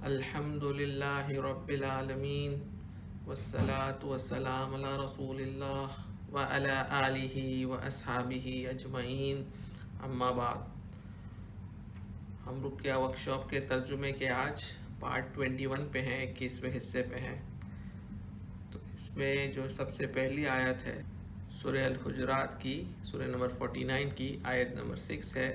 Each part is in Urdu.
الحمد للہ رب العالمین والصلاة والسلام علی رسول اللہ وعلی آلہ واصحابہ اجمعین، اما بعد۔ ہم رقیہ ورکشاپ کے ترجمے کے آج پارٹ 21 پہ ہیں، 21ویں حصے پہ ہیں۔ تو اس میں جو سب سے پہلی آیت ہے سورہ الحجرات کی، سورہ نمبر 49 کی آیت نمبر 6 ہے،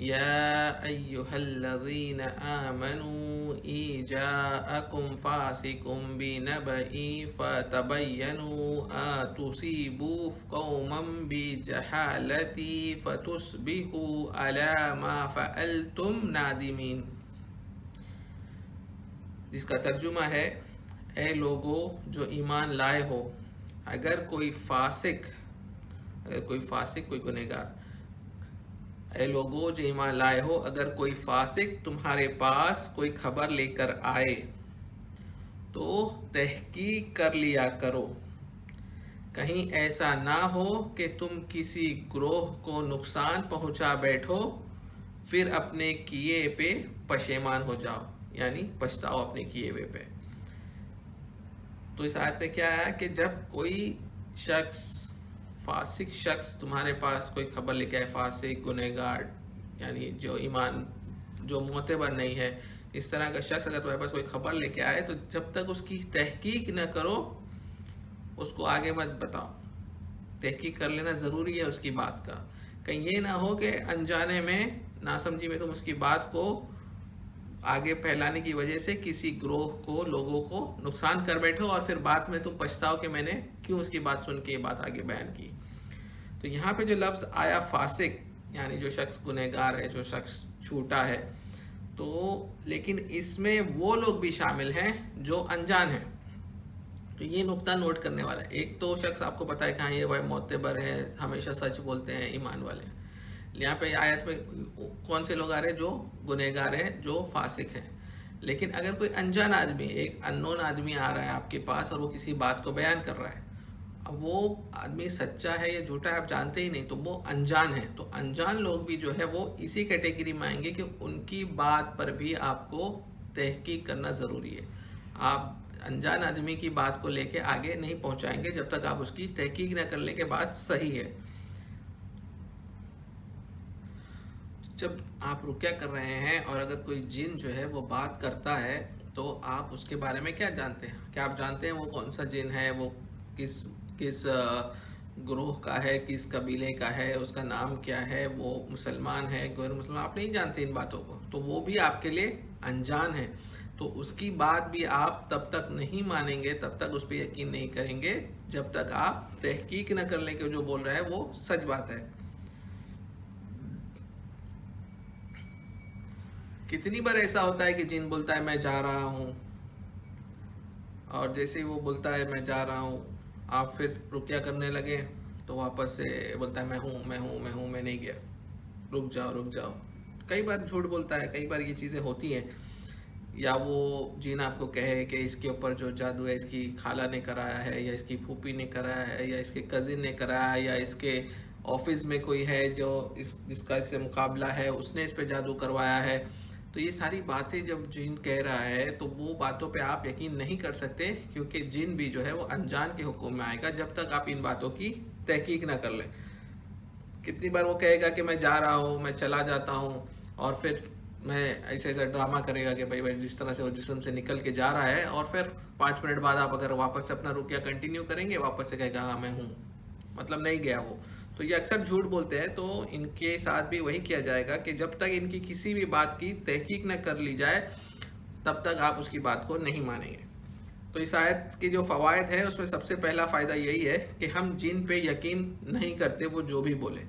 یا ایہا الذین آمنوا ان جاءکم فاسق بنبأ فتبینوا ان تصیبوا قوما بجہالۃ فتصبحوا علی ما فعلتم نادمین، جس کا ترجمہ ہے اے لوگو جو ایمان لائے ہو، اگر کوئی فاسق کوئی گنہگار، اے لوگو جو ایمان لائے ہو، اگر کوئی فاسق تمہارے پاس کوئی خبر لے کر آئے تو تحقیق کر لیا کرو، کہیں ایسا نہ ہو کہ تم کسی گروہ کو نقصان پہنچا بیٹھو پھر اپنے کیے پہ پشیمان ہو جاؤ، یعنی پچھتاؤ اپنے کیے ہوئے پہ۔ تو اس آیت میں کیا ہے کہ جب کوئی فاسق شخص تمہارے پاس کوئی خبر لے کے آئے، فاسق، گنہگار، یعنی جو معتبر نہیں ہے، اس طرح کا شخص اگر تمہارے پاس کوئی خبر لے کے آئے تو جب تک اس کی تحقیق نہ کرو اس کو آگے مت بتاؤ۔ تحقیق کر لینا ضروری ہے اس کی بات کا، کہیں یہ نہ ہو کہ انجانے میں، ناسمجھی میں تم اس کی بات کو آگے پھیلانے کی وجہ سے کسی گروہ کو، لوگوں کو نقصان کر بیٹھو اور پھر بعد میں تم پچھتاؤ کہ میں نے کیوں اس کی بات سن کے یہ بات آگے بیان کی۔ تو یہاں پہ جو لفظ آیا فاسق، یعنی جو شخص گنہگار ہے، جو شخص چھوٹا ہے، تو لیکن اس میں وہ لوگ بھی شامل ہیں جو انجان ہیں۔ تو یہ نقطہ نوٹ کرنے والا ہے۔ ایک تو شخص آپ کو پتا ہے کہ ہاں یہ بھائی معتبر ہے، ہمیشہ سچ بولتے ہیں، ایمان والے ہیں۔ یہاں پہ آیت میں کون سے لوگ آ رہے ہیں؟ جو گنہگار ہیں، جو فاسق ہیں۔ لیکن اگر کوئی انجان آدمی، ایک اننون آدمی آ رہا ہے آپ کے پاس اور وہ کسی بات کو بیان کر رہا ہے، اب وہ آدمی سچا ہے یا جھوٹا ہے آپ جانتے ہی نہیں، تو وہ انجان ہے۔ تو انجان لوگ بھی جو ہے وہ اسی کیٹیگری میں آئیں گے کہ ان کی بات پر بھی آپ کو تحقیق کرنا ضروری ہے۔ آپ انجان آدمی کی بات کو لے کے آگے نہیں پہنچائیں گے جب تک آپ اس کی تحقیق نہ کر لیں کہ بات صحیح ہے۔ جب آپ رقیہ کر رہے ہیں اور اگر کوئی جن جو ہے وہ بات کرتا ہے تو آپ اس کے بارے میں کیا جانتے ہیں؟ کیا آپ جانتے ہیں وہ کون سا جن ہے، وہ کس گروہ کا ہے، کس قبیلے کا ہے، اس کا نام کیا ہے، وہ مسلمان ہے، غیر مسلمان؟ آپ نہیں جانتے ان باتوں کو، تو وہ بھی آپ کے لیے انجان ہے۔ تو اس کی بات بھی آپ تب تک نہیں مانیں گے، تب تک اس پہ یقین نہیں کریں گے جب تک آپ تحقیق نہ کر لیں کہ جو بول رہا ہے وہ سچ بات ہے۔ کتنی بار ایسا ہوتا ہے کہ جن بولتا ہے میں جا رہا ہوں، اور جیسے ہی وہ بولتا ہے میں جا رہا ہوں، آپ پھر رقیہ کرنے لگے تو واپس سے بولتا ہے میں نہیں گیا، رک جاؤ۔ کئی بار جھوٹ بولتا ہے، کئی بار یہ چیزیں ہوتی ہیں۔ یا وہ جن آپ کو کہے کہ اس کے اوپر جو جادو ہے اس کی خالہ نے کرایا ہے، یا اس کی پھوپھی نے کرایا ہے، یا اس کے کزن نے کرایا ہے، یا اس کے آفس میں کوئی ہے جو جس کا اس سے مقابلہ ہے، اس نے اس پہ جادو کروایا ہے۔ تو یہ ساری باتیں جب جن کہہ رہا ہے تو وہ باتوں پہ آپ یقین نہیں کر سکتے، کیونکہ جن بھی جو ہے وہ انجان کے حکم میں آئے گا جب تک آپ ان باتوں کی تحقیق نہ کر لیں۔ کتنی بار وہ کہے گا کہ میں جا رہا ہوں، میں چلا جاتا ہوں، اور پھر میں ایسا ڈرامہ کرے گا کہ بھائی جس طرح سے وہ جسم سے نکل کے جا رہا ہے، اور پھر 5 منٹ بعد آپ اگر واپس سے اپنا رقیہ کنٹینیو کریں گے، واپس سے کہے گا ہاں میں ہوں، مطلب نہیں گیا وہ۔ تو یہ اکثر جھوٹ بولتے ہیں، تو ان کے ساتھ بھی وہی کیا جائے گا کہ جب تک ان کی کسی بھی بات کی تحقیق نہ کر لی جائے تب تک آپ اس کی بات کو نہیں مانیں گے۔ تو اس آیت کے جو فوائد ہیں اس میں سب سے پہلا فائدہ یہی ہے کہ ہم جن پہ یقین نہیں کرتے، وہ جو بھی بولے۔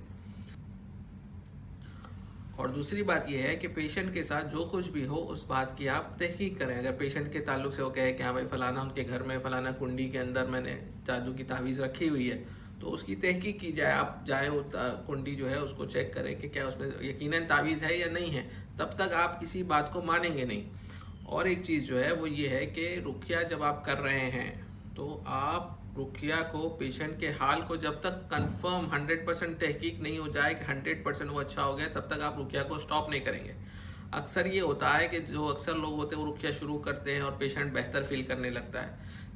اور دوسری بات یہ ہے کہ پیشنٹ کے ساتھ جو کچھ بھی ہو اس بات کی آپ تحقیق کریں۔ اگر پیشنٹ کے تعلق سے وہ کہے کہ ہاں بھائی فلانا ان کے گھر میں فلانا کنڈی کے اندر میں نے جادو کی تعویذ رکھی ہوئی ہے، تو اس کی تحقیق کی جائے۔ آپ جائے وہ کنڈی جو ہے اس کو چیک کریں کہ کیا اس میں یقیناً تعویذ ہے یا نہیں ہے، تب تک آپ کسی بات کو مانیں گے نہیں۔ اور ایک چیز جو ہے وہ یہ ہے کہ رقیہ جب آپ کر رہے ہیں تو آپ رقیہ کو، پیشنٹ کے حال کو جب تک کنفرم 100% تحقیق نہیں ہو جائے کہ 100% وہ اچھا ہو گیا، تب تک آپ رقیہ کو سٹاپ نہیں کریں گے۔ اکثر یہ ہوتا ہے کہ جو اکثر لوگ ہوتے ہیں وہ رقیہ شروع کرتے ہیں اور پیشنٹ بہتر فیل کرنے لگتا ہے.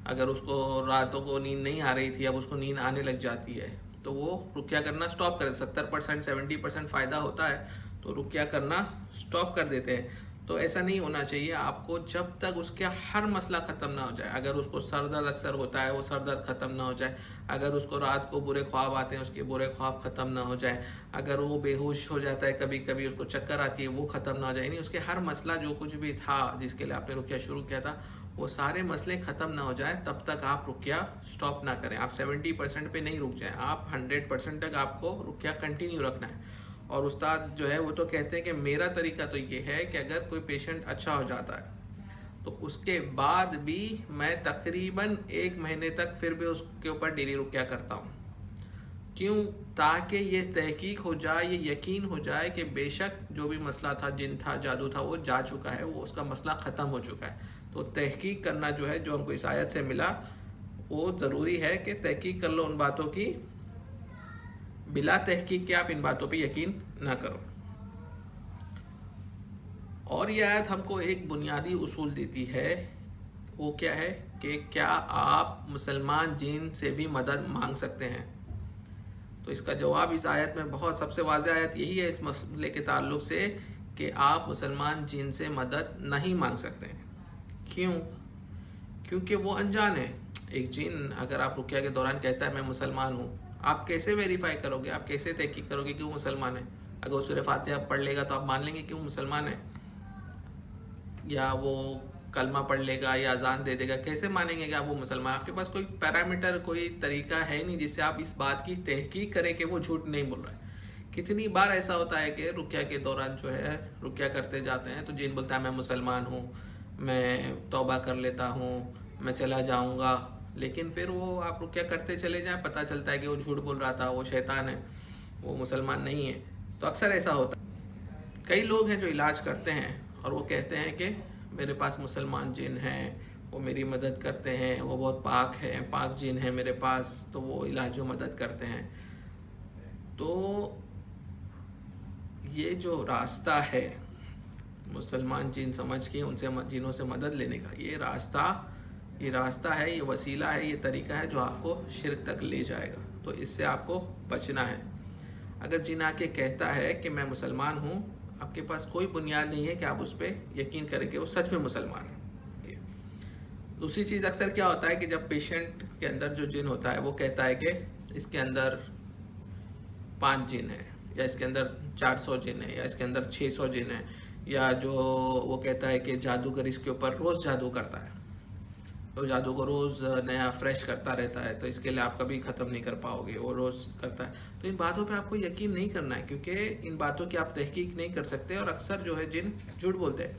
اگر اس کو راتوں کو نیند نہیں آ رہی تھی اب اس کو نیند آنے لگ جاتی ہے تو وہ رقیہ کرنا سٹاپ کر دیتے. 70% 70% فائدہ ہوتا ہے تو رقیہ کرنا سٹاپ کر دیتے ہیں. تو ایسا نہیں ہونا چاہیے. آپ کو جب تک اس کا ہر مسئلہ ختم نہ ہو جائے, اگر اس کو سر درد اکثر ہوتا ہے وہ سر درد ختم نہ ہو جائے, اگر اس کو رات کو برے خواب آتے ہیں اس کے برے خواب ختم نہ ہو جائے, اگر وہ بے ہوش ہو جاتا ہے کبھی کبھی اس کو چکر آتی ہے وہ ختم نہ ہو جائے, یعنی اس کے ہر مسئلہ جو کچھ بھی تھا جس کے لیے آپ نے رقیہ شروع کیا تھا وہ سارے مسئلے ختم نہ ہو جائے تب تک آپ رقیہ سٹاپ نہ کریں. آپ 70% پہ نہیں رک جائیں, آپ 100% تک آپ کو رقیہ کنٹینیو رکھنا ہے. اور استاد جو ہے وہ تو کہتے ہیں کہ میرا طریقہ تو یہ ہے کہ اگر کوئی پیشنٹ اچھا ہو جاتا ہے تو اس کے بعد بھی میں تقریباً 1 مہینے تک پھر بھی اس کے اوپر ڈیلی رقیہ کرتا ہوں. کیوں؟ تاکہ یہ تحقیق ہو جائے, یہ یقین ہو جائے کہ بے شک جو بھی مسئلہ تھا, جن تھا, جادو تھا, وہ جا چکا ہے, وہ اس کا مسئلہ ختم ہو چکا ہے. تو تحقیق کرنا جو ہے جو ہم کو اس آیت سے ملا وہ ضروری ہے کہ تحقیق کر لو ان باتوں کی. بلا تحقیق کے آپ ان باتوں پہ یقین نہ کرو. اور یہ آیت ہم کو ایک بنیادی اصول دیتی ہے, وہ کیا ہے کہ کیا آپ مسلمان جن سے بھی مدد مانگ سکتے ہیں؟ تو اس کا جواب اس آیت میں بہت سب سے واضح آیت یہی ہے اس مسئلے کے تعلق سے کہ آپ مسلمان جن سے مدد نہیں مانگ سکتے ہیں. کیوں؟ کیونکہ وہ انجان ہے. ایک جن اگر آپ رقیہ کے دوران کہتا ہے میں مسلمان ہوں, آپ کیسے ویریفائی کرو گے, آپ کیسے تحقیق کرو گے کہ وہ مسلمان ہے؟ اگر وہ سورہ فاتحہ پڑھ لے گا تو آپ مان لیں گے کہ وہ مسلمان ہے, یا وہ کلمہ پڑھ لے گا یا اذان دے دے گا, کیسے مانیں گے کہ آپ وہ مسلمان؟ آپ کے پاس کوئی پیرامیٹر, کوئی طریقہ ہے نہیں جس سے آپ اس بات کی تحقیق کریں کہ وہ جھوٹ نہیں بول رہا ہے. کتنی بار ایسا ہوتا ہے کہ رقیہ کے دوران جو ہے رقیہ کرتے جاتے ہیں تو جن بولتا ہے میں مسلمان ہوں, میں توبہ کر لیتا ہوں, میں چلا جاؤں گا, لیکن پھر وہ آپ رقیہ کرتے چلے جائیں پتہ چلتا ہے کہ وہ جھوٹ بول رہا تھا, وہ شیطان ہے, وہ مسلمان نہیں ہے. تو اکثر ایسا ہوتا ہے. کئی لوگ ہیں جو علاج کرتے ہیں اور وہ کہتے ہیں کہ میرے پاس مسلمان جن ہیں, وہ میری مدد کرتے ہیں, وہ بہت پاک ہیں, پاک جن ہیں میرے پاس, تو وہ علاج و مدد کرتے ہیں. تو یہ جو راستہ ہے مسلمان جن سمجھ کے ان سے جنوں سے مدد لینے کا, یہ راستہ ہے, یہ وسیلہ ہے, یہ طریقہ ہے جو آپ کو شرک تک لے جائے گا. تو اس سے آپ کو بچنا ہے. اگر جن آ کے کہتا ہے کہ میں مسلمان ہوں, آپ کے پاس کوئی بنیاد نہیں ہے کہ آپ اس پہ یقین کریں کہ وہ سچ میں مسلمان ہے. دوسری چیز اکثر کیا ہوتا ہے کہ جب پیشنٹ کے اندر جو جن ہوتا ہے وہ کہتا ہے کہ اس کے اندر 5 جن ہیں, یا اس کے اندر 400 جن ہیں, یا اس کے اندر 600 جن ہیں, یا جو وہ کہتا ہے کہ جادوگر اس کے اوپر روز جادو کرتا ہے, تو جادو کو روز نیا فریش کرتا رہتا ہے, تو اس کے لیے آپ کبھی ختم نہیں کر پاؤ گے, وہ روز کرتا ہے. تو ان باتوں پہ آپ کو یقین نہیں کرنا ہے, کیونکہ ان باتوں کی آپ تحقیق نہیں کر سکتے. اور اکثر جو ہے جن جھوٹ بولتے ہیں.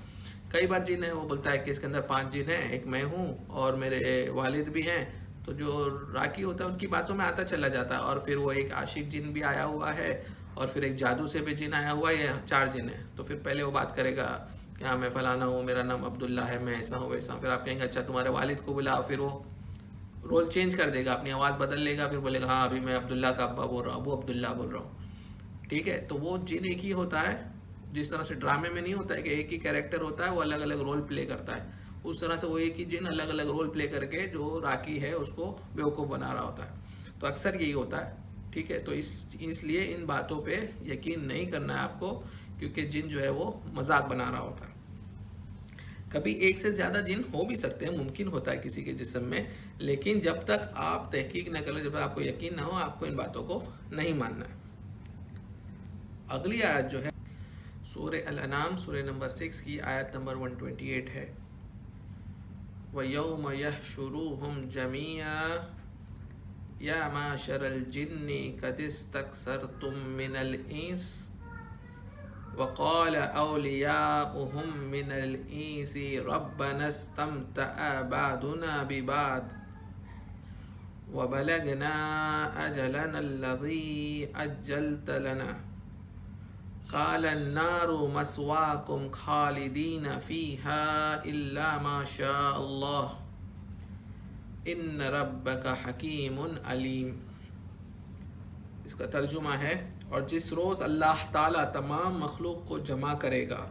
کئی بار جن ہے وہ بولتا ہے کہ اس کے اندر 5 جن ہیں, ایک میں ہوں اور میرے والد بھی ہیں. تو جو راکی ہوتا ہے ان کی باتوں میں آتا چلا جاتا ہے, اور پھر وہ ایک عاشق جن بھی آیا ہوا ہے, اور پھر ایک جادو سے بھی جن آیا ہوا ہے, یا 4 جن ہیں. تو پھر پہلے وہ بات کرے گا کہ ہاں میں فلانا ہوں, میرا نام عبداللہ ہے, میں ایسا ہوں ویسا ہوں. پھر آپ کہیں گے اچھا تمہارے والد کو بلا, پھر وہ رول چینج کر دے گا, اپنی آواز بدل لے گا, پھر بولے گا ہاں ابھی میں عبداللہ کا ابا بول رہا ہوں, ابو عبداللہ بول رہا ہوں. ٹھیک ہے, تو وہ جن ایک ہی ہوتا ہے. جس طرح سے ڈرامے میں نہیں ہوتا ہے کہ ایک ہی کیریکٹر ہوتا ہے, وہ الگ الگ رول پلے کرتا ہے, اس طرح سے وہ ایک ہی جن الگ الگ رول پلے کر کے جو راکی ہے اس کو بیوقوف بنا رہا ہوتا ہے. تو اکثر یہی ہوتا ہے. ٹھیک ہے, تو اس لیے ان باتوں پہ یقین نہیں کرنا ہے آپ کو, کیونکہ جن جو ہے وہ مذاق بنا رہا ہوتا ہے. کبھی ایک سے زیادہ جن ہو بھی سکتے ہیں, ممکن ہوتا ہے کسی کے جسم میں, لیکن جب تک آپ تحقیق نہ کریں, جب تک آپ کو یقین نہ ہو, آپ کو ان باتوں کو نہیں ماننا ہے. اگلی آیت جو ہے سورہ الانعام سورہ نمبر 6 کی آیت نمبر 128 ہے. وَيَوْمَ يَحْشُرُوهُمْ جَمِيعًا يَا مَعْشَرَ الْجِنِّ قَدِ اسْتَكْثَرْتُم مِّنَ الْإِنسِ وَقَالَ أَوْلِيَاؤُهُم مِّنَ الْإِنسِ رَبَّنَا اسْتَمْتَعَ بَعْضُنَا بِبَعْضٍ وَبَلَغْنَا أَجَلَنَا الَّذِي أَجَّلْتَ لَنَا قَالَ النَّارُ مَثْوَاكُمْ خَالِدِينَ فِيهَا إِلَّا مَا شَاءَ اللَّهُ إِنَّ رَبَّكَ حَكِيمٌ عَلِيمٌ. اس کا ترجمہ ہے, اور جس روز اللہ تعالیٰ تمام مخلوق کو جمع کرے گا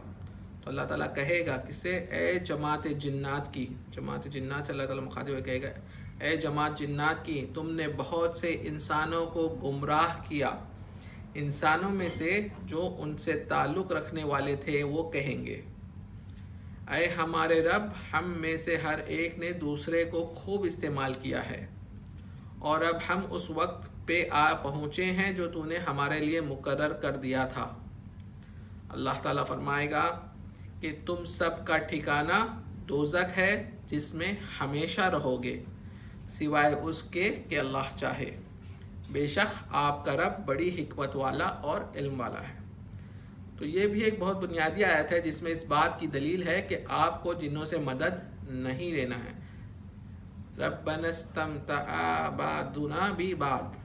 تو تو اللہ تعالیٰ کہے گا کس سے؟ اے جماعت جنات کی، جماعت جنات سے اللہ تعالیٰ مخاطب ہوئے کہے گا اے جماعت جنات کی، تم نے بہت سے انسانوں کو گمراہ کیا۔ انسانوں میں سے جو ان سے تعلق رکھنے والے تھے وہ کہیں گے اے ہمارے رب، ہم میں سے ہر ایک نے دوسرے کو خوب استعمال کیا ہے، اور اب ہم اس وقت پہ آ پہنچے ہیں جو تو نے ہمارے لیے مقرر کر دیا تھا۔ اللہ تعالیٰ فرمائے گا کہ تم سب کا ٹھکانہ دوزخ ہے جس میں ہمیشہ رہو گے، سوائے اس کے کہ اللہ چاہے، بے شک آپ کا رب بڑی حکمت والا اور علم والا ہے۔ تو یہ بھی ایک بہت بنیادی آیت ہے جس میں اس بات کی دلیل ہے کہ آپ کو جنوں سے مدد نہیں لینا ہے۔ ربنا استمتع بعضنا ببعض،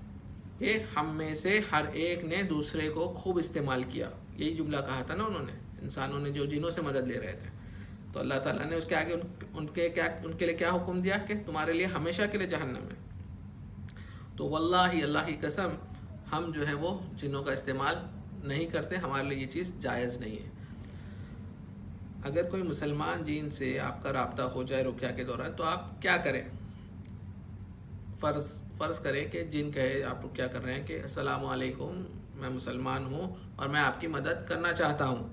کہ ہم میں سے ہر ایک نے دوسرے کو خوب استعمال کیا، یہی جملہ کہا تھا نا انہوں نے، انسانوں نے جو جنوں سے مدد لے رہے تھے۔ تو اللہ تعالیٰ نے اس کے آگے ان کے لیے کیا حکم دیا کہ تمہارے لیے ہمیشہ کے لیے جہنم ہے۔ تو واللہ اللہ کی قسم ہم جو ہے وہ جنوں کا استعمال نہیں کرتے، ہمارے لیے یہ چیز جائز نہیں ہے۔ اگر کوئی مسلمان جن سے آپ کا رابطہ ہو جائے رقیہ کے دوران تو آپ کیا کریں؟ فرض کریں کہ جن کہے آپ رقیہ کر رہے ہیں کہ السلام علیکم، میں مسلمان ہوں اور میں آپ کی مدد کرنا چاہتا ہوں،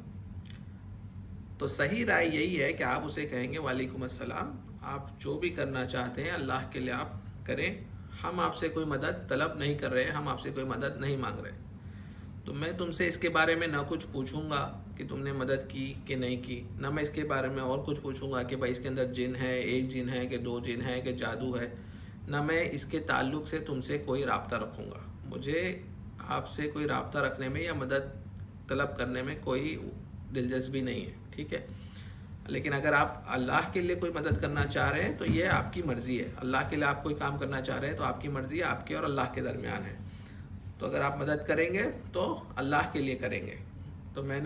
تو صحیح رائے یہی ہے کہ آپ اسے کہیں گے وعلیکم السلام، آپ جو بھی کرنا چاہتے ہیں اللہ کے لیے آپ کریں، ہم آپ سے کوئی مدد طلب نہیں کر رہے، ہم آپ سے کوئی مدد نہیں مانگ رہے، تو میں تم سے اس کے بارے میں نہ کچھ پوچھوں گا کہ تم نے مدد کی کہ نہیں کی، نہ میں اس کے بارے میں اور کچھ پوچھوں گا کہ بھائی اس کے اندر جن ہے، ایک جن ہے کہ دو جن ہے کہ جادو ہے، نہ میں اس کے تعلق سے تم سے کوئی رابطہ رکھوں گا۔ مجھے آپ سے کوئی رابطہ رکھنے میں یا مدد طلب کرنے میں کوئی دلچسپی نہیں ہے، ٹھیک ہے۔ لیکن اگر آپ اللہ کے لیے کوئی مدد کرنا چاہ رہے ہیں تو یہ آپ کی مرضی ہے، اللہ کے لیے آپ کوئی کام کرنا چاہ رہے ہیں تو آپ کی مرضی ہے، آپ کے اور اللہ کے درمیان ہے۔ تو اگر آپ مدد کریں گے تو اللہ کے لیے کریں گے، تو میں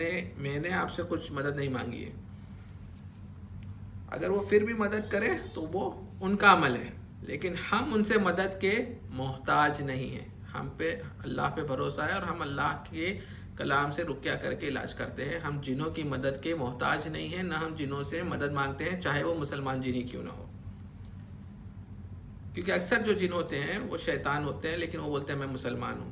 نے آپ سے کچھ مدد نہیں مانگی ہے۔ اگر وہ پھر بھی مدد کرے تو وہ ان کا عمل ہے، لیکن ہم ان سے مدد کے محتاج نہیں ہیں، ہم پہ اللہ پہ بھروسہ ہے اور ہم اللہ کے کلام سے رقیہ کر کے علاج کرتے ہیں، ہم جنوں کی مدد کے محتاج نہیں ہیں، نہ ہم جنوں سے مدد مانگتے ہیں چاہے وہ مسلمان جن ہی کیوں نہ ہو، کیونکہ اکثر جو جن ہوتے ہیں وہ شیطان ہوتے ہیں لیکن وہ بولتے ہیں میں مسلمان ہوں،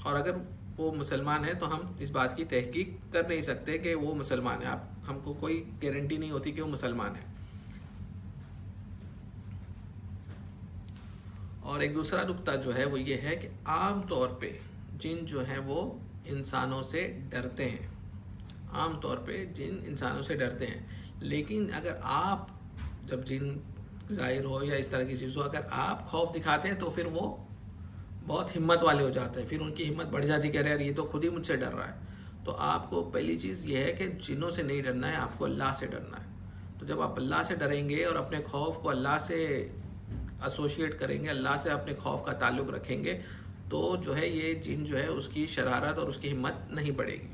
اور اگر وہ مسلمان ہے تو ہم اس بات کی تحقیق کر نہیں سکتے کہ وہ مسلمان ہے، ہم کو کوئی گارنٹی نہیں ہوتی کہ وہ مسلمان ہے۔ اور ایک دوسرا نقطہ جو ہے وہ یہ ہے کہ عام طور پہ جن جو ہیں وہ انسانوں سے ڈرتے ہیں، عام طور پہ جن انسانوں سے ڈرتے ہیں، لیکن اگر آپ جب جن ظاہر ہو یا اس طرح کی چیز ہو، اگر آپ خوف دکھاتے ہیں تو پھر وہ بہت ہمت والے ہو جاتے ہیں، پھر ان کی ہمت بڑھ جاتی کہ یار یہ تو خود ہی مجھ سے ڈر رہا ہے۔ تو آپ کو پہلی چیز یہ ہے کہ جنوں سے نہیں ڈرنا ہے، آپ کو اللہ سے ڈرنا ہے۔ تو جب آپ اللہ سے ڈریں گے اور اپنے خوف کو اللہ سے ایسوشیٹ کریں گے، اللہ سے اپنے خوف کا تعلق رکھیں گے، تو جو ہے یہ جن جو ہے اس کی شرارت اور اس کی ہمت نہیں بڑھے گی۔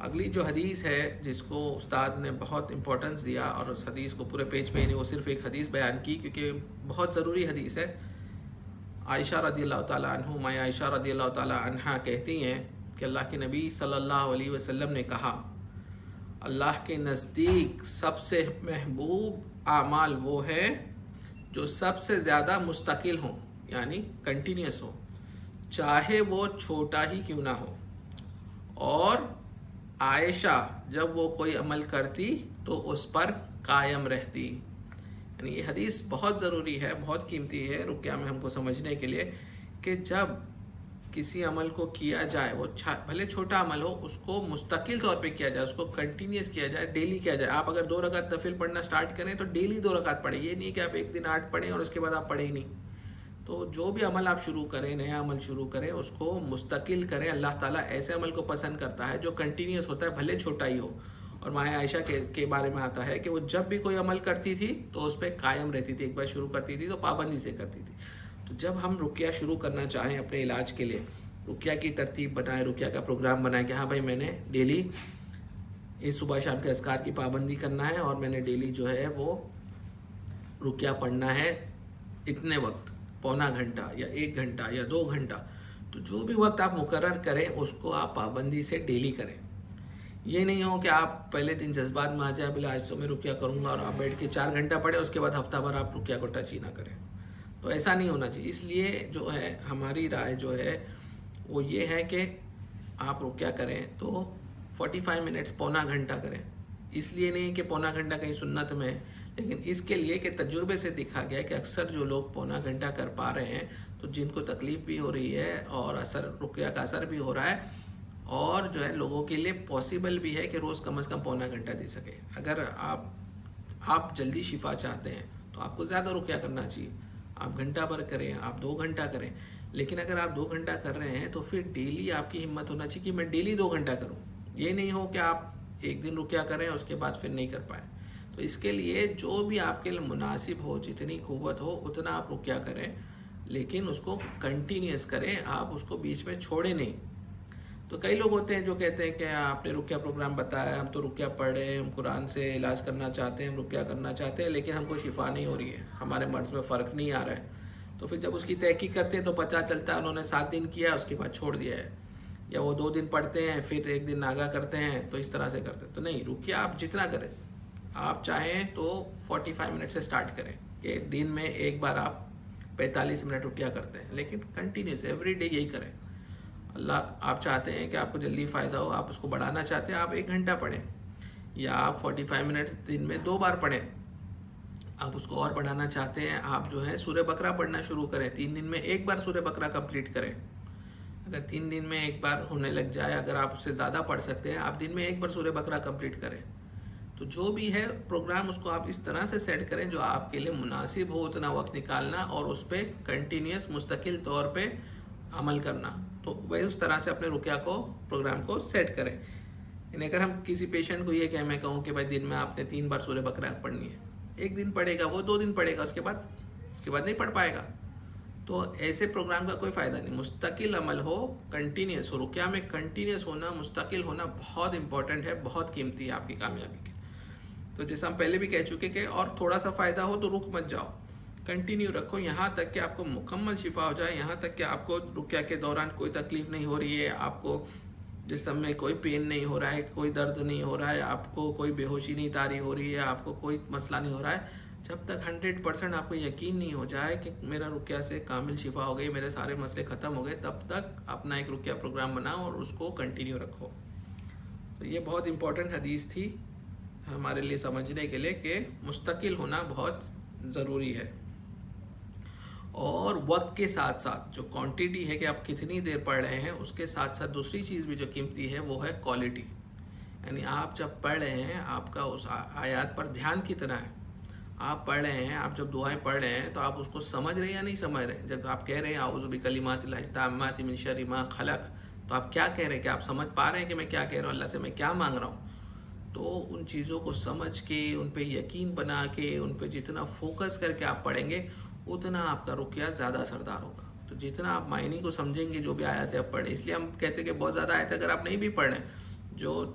اگلی جو حدیث ہے جس کو استاد نے بہت امپورٹنس دیا اور اس حدیث کو پورے پیج پہ نہیں، وہ صرف ایک حدیث بیان کی کیونکہ بہت ضروری حدیث ہے۔ عائشہ رضی اللہ تعالیٰ عنہ، ماں عائشہ رضی اللہ تعالیٰ عنہ کہتی ہیں کہ اللہ کے نبی صلی اللہ علیہ وسلم نے کہا، اللہ کے نزدیک سب سے محبوب اعمال وہ ہے جو سب سے زیادہ مستقل ہوں، یعنی کنٹینیوس ہو، چاہے وہ چھوٹا ہی کیوں نہ ہو، اور عائشہ جب وہ کوئی عمل کرتی تو اس پر قائم رہتی۔ یعنی یہ حدیث بہت ضروری ہے، بہت قیمتی ہے رقیہ میں ہم کو سمجھنے کے لیے کہ جب کسی عمل کو کیا جائے، وہ بھلے چھوٹا عمل ہو، اس کو مستقل طور پہ کیا جائے، اس کو کنٹینیوس کیا جائے، ڈیلی کیا جائے۔ آپ اگر 2 رکعت نفل پڑھنا سٹارٹ کریں تو ڈیلی 2 رکعت پڑھیں، یہ نہیں کہ آپ ایک دن 8 پڑھیں اور اس کے بعد آپ پڑھیں ہی نہیں۔ تو جو بھی عمل آپ شروع کریں، نیا عمل شروع کریں، اس کو مستقل کریں۔ اللہ تعالیٰ ایسے عمل کو پسند کرتا ہے جو کنٹینیوس ہوتا ہے، بھلے چھوٹا ہی ہو۔ اور ماں عائشہ کے بارے میں آتا ہے کہ وہ جب بھی کوئی عمل کرتی تھی تو اس پہ قائم رہتی تھی، ایک بار شروع کرتی تھی تو پابندی سے کرتی تھی۔ تو جب ہم رقیہ شروع کرنا چاہیں اپنے علاج کے لیے، رقیہ کی ترتیب بنائیں، رقیہ کا پروگرام بنائیں کہ ہاں بھائی میں نے ڈیلی اس صبح شام کے اذکار کی پابندی کرنا ہے اور میں نے ڈیلی جو ہے وہ رقیہ پڑھنا ہے اتنے وقت، پونا گھنٹہ یا 1 گھنٹہ یا 2 گھنٹہ۔ تو جو بھی وقت آپ مقرر کریں اس کو آپ پابندی سے ڈیلی کریں۔ یہ نہیں ہو کہ آپ پہلے دن جذبات میں آ جائیں بولے آج تو میں رقیہ کروں گا اور آپ بیٹھ کے 4 گھنٹہ پڑھیں، اس کے بعد ہفتہ بھر آپ رقیہ کو ٹچ ہی نہ کریں. تو ایسا نہیں ہونا چاہیے. اس لیے جو ہے ہماری رائے جو ہے وہ یہ ہے کہ آپ رقیہ کریں تو 45 منٹس پونا گھنٹہ کریں. اس لیے نہیں کہ پونا گھنٹہ کہیں سنت میں، لیکن اس کے لیے کہ تجربے سے دیکھا گیا ہے کہ اکثر جو لوگ پونا گھنٹہ کر پا رہے ہیں تو جن کو تکلیف بھی ہو رہی ہے اور رقیہ کا اثر بھی ہو رہا ہے، اور جو ہے لوگوں کے لیے پاسبل بھی ہے کہ روز کم از کم پونا گھنٹہ دے سکے. اگر آپ جلدی شفا چاہتے ہیں تو آپ کو زیادہ رقیہ کرنا چاہیے. آپ گھنٹہ بھر کریں، آپ 2 گھنٹہ کریں. لیکن اگر آپ 2 گھنٹہ کر رہے ہیں تو پھر ڈیلی آپ کی ہمت ہونا چاہیے کہ میں ڈیلی 2 گھنٹہ کروں. یہ نہیں ہو کہ آپ ایک دن رقیہ کریں اس کے بعد پھر نہیں کر پائیں. تو اس کے لیے جو بھی آپ کے لیے مناسب ہو، جتنی قوت ہو اتنا آپ رقیہ کریں، لیکن اس کو کنٹینیوس کریں، آپ اس کو بیچ میں چھوڑیں نہیں. تو کئی لوگ ہوتے ہیں جو کہتے ہیں کہ آپ نے رقیہ پروگرام بتایا، ہم تو رقیہ پڑھ رہے ہیں، ہم قرآن سے علاج کرنا چاہتے ہیں، ہم رقیہ کرنا چاہتے ہیں، لیکن ہم کو شفا نہیں ہو رہی ہے، ہمارے مرض میں فرق نہیں آ رہا ہے. تو پھر جب اس کی تحقیق کرتے ہیں تو پتہ چلتا ہے انہوں نے 7 دن کیا اس کے بعد چھوڑ دیا ہے، یا وہ 2 دن پڑھتے ہیں پھر 1 دن ناگا کرتے ہیں. تو اس طرح سے کرتے ہیں. تو نہیں، رقیہ آپ جتنا کریں، آپ چاہیں تو 45 منٹ سے سٹارٹ کریں کہ دن میں ایک بار آپ 45 منٹ رقیہ کرتے ہیں، لیکن کنٹینیوس ایوری ڈے یہی کریں. اللہ آپ چاہتے ہیں کہ آپ کو جلدی فائدہ ہو، آپ اس کو بڑھانا چاہتے ہیں، آپ 1 گھنٹہ پڑھیں، یا آپ 45 منٹس دن میں 2 بار پڑھیں. آپ اس کو اور بڑھانا چاہتے ہیں، آپ جو ہے سورہ بقرہ پڑھنا شروع کریں. 3 دن میں 1 بار سورہ بقرہ کمپلیٹ کریں. اگر 3 دن میں 1 بار ہونے لگ جائے، اگر آپ اس سے زیادہ پڑھ سکتے ہیں، آپ دن میں 1 بار سورہ بقرہ کمپلیٹ کریں. تو جو بھی ہے پروگرام اس کو آپ اس طرح سے سیٹ کریں جو آپ کے لیے مناسب ہو، اتنا وقت نکالنا اور اس پہ کنٹینیوس مستقل طور پہ عمل کرنا. تو وہ اس طرح سے اپنے رقیہ کو پروگرام کو سیٹ کریں. یعنی اگر ہم کسی پیشنٹ کو یہ کہ میں کہوں کہ بھائی دن میں آپ نے 3 بار سورہ بقرہ پڑھنی ہے، 1 دن پڑھے گا، وہ 2 دن پڑھے گا، اس کے بعد نہیں پڑھ پائے گا. تو ایسے پروگرام کا کوئی فائدہ نہیں. مستقل عمل ہو، کنٹینیوس ہو. رقیہ میں کنٹینیوس ہونا، مستقل ہونا بہت امپورٹنٹ ہے، بہت قیمتی ہے آپ کی کامیابی کے. تو جیسا ہم پہلے بھی کہہ چکے کہ اور تھوڑا سا فائدہ ہو تو رک مت جاؤ، کنٹینیو رکھو یہاں تک کہ آپ کو مکمل شفا ہو جائے، یہاں تک کہ آپ کو رقیہ کے دوران کوئی تکلیف نہیں ہو رہی ہے، آپ کو جسم میں کوئی پین نہیں ہو رہا ہے، کوئی درد نہیں ہو رہا ہے، آپ کو کوئی بے ہوشی نہیں طاری ہو رہی ہے، آپ کو کوئی مسئلہ نہیں ہو رہا ہے. جب تک 100% آپ کو یقین نہیں ہو جائے کہ میرا رقیہ سے کامل شفا ہو گئی، میرے سارے مسئلے ختم ہو گئے، تب تک اپنا ایک رقیہ پروگرام بناؤ اور اس کو کنٹینیو رکھو. تو یہ بہت امپورٹنٹ حدیث تھی ہمارے لیے سمجھنے کے لیے کہ مستقل ہونا بہت ضروری ہے. اور وقت کے ساتھ ساتھ جو کوانٹیٹی ہے کہ آپ کتنی دیر پڑھ رہے ہیں، اس کے ساتھ ساتھ دوسری چیز بھی جو قیمتی ہے وہ ہے کوالٹی. یعنی آپ جب پڑھ رہے ہیں، آپ کا اس آیات پر دھیان کتنا ہے. آپ پڑھ رہے ہیں، آپ جب دعائیں پڑھ رہے ہیں تو آپ اس کو سمجھ رہے ہیں یا نہیں سمجھ رہے ہیں. جب آپ کہہ رہے ہیں اعوذ بکلمات اللہ التامات من شر ما خلق، تو آپ کیا کہہ رہے ہیں؟ کہ آپ سمجھ پا رہے ہیں کہ میں کیا کہہ رہا ہوں، اللہ سے میں کیا مانگ رہا ہوں. تو ان چیزوں کو سمجھ کے، ان پہ یقین بنا کے، ان پہ جتنا فوکس کر کے آپ پڑھیں گے، اتنا آپ کا رقیہ زیادہ اثردار ہوگا. تو جتنا آپ معنی کو سمجھیں گے جو بھی آیتیں آپ پڑھیں، اس لیے ہم کہتے ہیں کہ بہت زیادہ آیتیں اگر آپ نہیں بھی پڑھ رہے ہیں، جو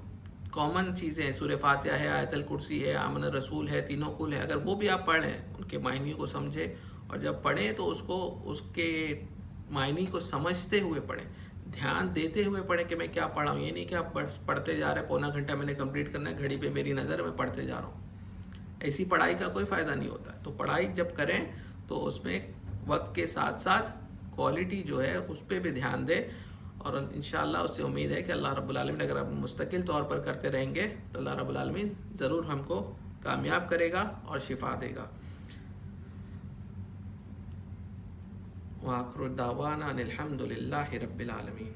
کامن چیزیں ہیں، سورہ فاتحہ ہے، آیت الکرسی ہے، آمن الرسول ہے، تینوں کل ہے، اگر وہ بھی آپ پڑھ رہے ہیں، ان کے معنی کو سمجھیں، اور جب پڑھیں تو اس کے معنی کو سمجھتے ہوئے پڑھیں، دھیان دیتے ہوئے پڑھیں کہ میں کیا پڑھ رہا ہوں. یہ نہیں کہ آپ پڑھتے جا رہے ہیں، پونا گھنٹہ میں نے کمپلیٹ کرنا ہے، گھڑی پہ میری نظر میں پڑھتے جا رہا ہوں. ایسی پڑھائی کا کوئی فائدہ نہیں ہوتا. تو پڑھائی جب کریں تو اس میں وقت کے ساتھ ساتھ کوالٹی جو ہے اس پہ بھی دھیان دیں. اور انشاءاللہ اس سے امید ہے کہ اللہ رب العالمین اگر ہم مستقل طور پر کرتے رہیں گے تو اللہ رب العالمین ضرور ہم کو کامیاب کرے گا اور شفا دے گا. وآخر دعوانا ان الحمد للہ رب العالمین.